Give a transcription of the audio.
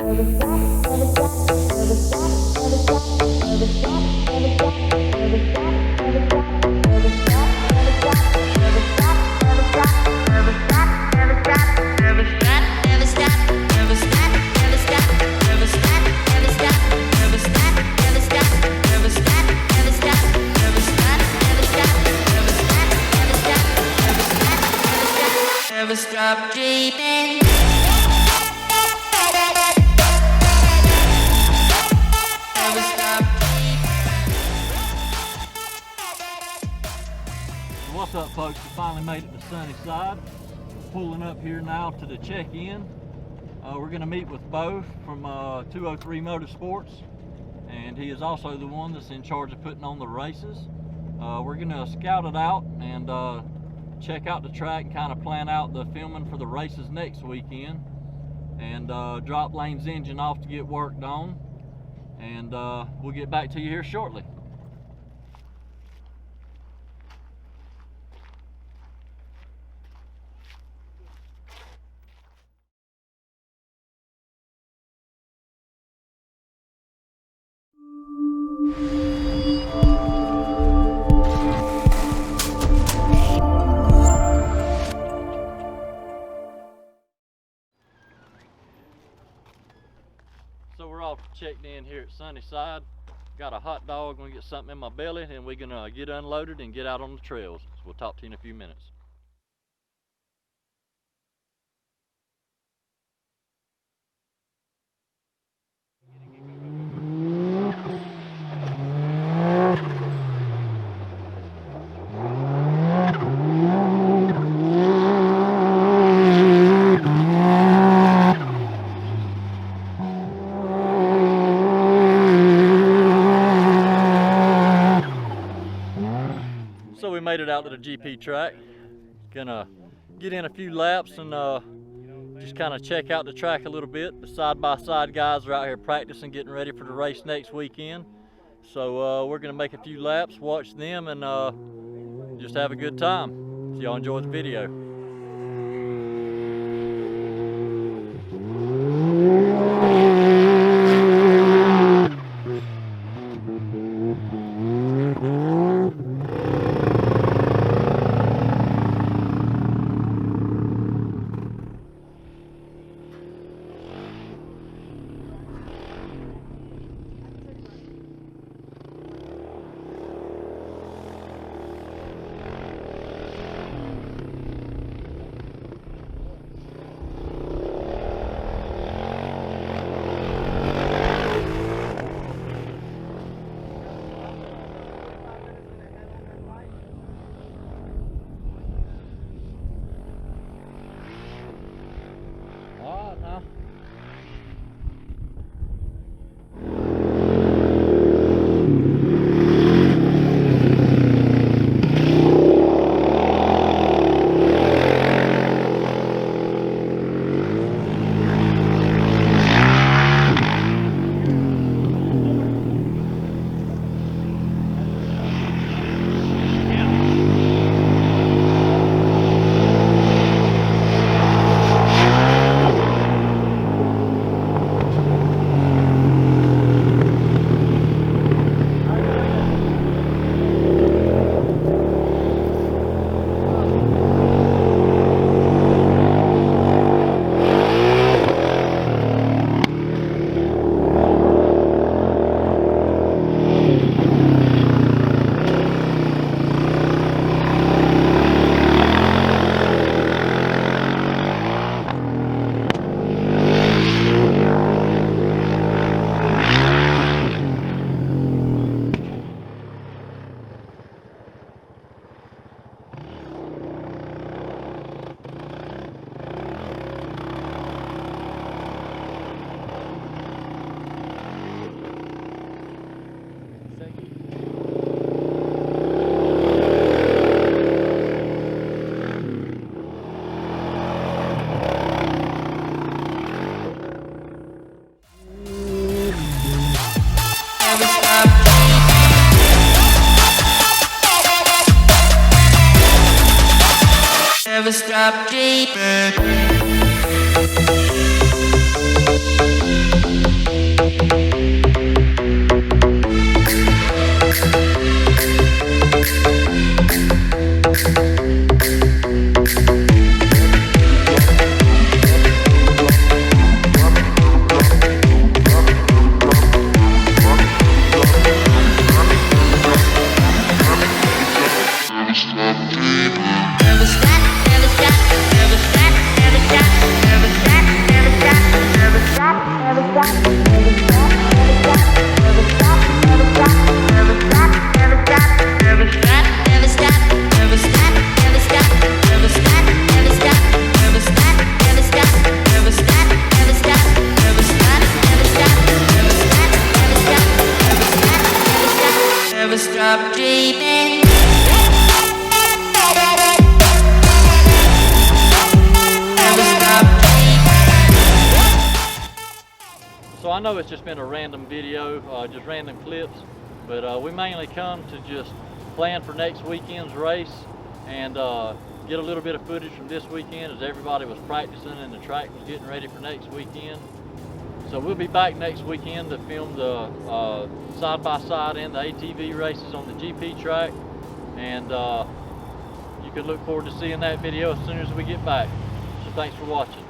Never stop dreaming. Never stop dreaming. What's up, folks? We finally made it to Sunnyside. Pulling up here now to the check-in. We're going to meet with Bo from 203 Motorsports, and he is also the one that's in charge of putting on the races. We're going to scout it out and check out the track and kind of plan out the filming for the races next weekend, and drop Lane's engine off to get worked on, and we'll get back to you here shortly. So we're all checked in here at Sunnyside. Got a hot dog, gonna get something in my belly, and we're gonna get unloaded and get out on the trails. So we'll talk to you in a few minutes. So we made it out to the GP track. Gonna get in a few laps and just kind of check out the track a little bit. The side-by-side guys are out here practicing, getting ready for the race next weekend. So we're gonna make a few laps, watch them, and just have a good time. So y'all enjoy the video. Never stop dreaming. Never stop dreaming. Never stop So I know it's just been a random video, just random clips, but we mainly come to just plan for next weekend's race and get a little bit of footage from this weekend as everybody was practicing and the track was getting ready for next weekend. So we'll be back next weekend to film the side-by-side and the ATV races on the GP track, and you can look forward to seeing that video as soon as we get back. So thanks for watching.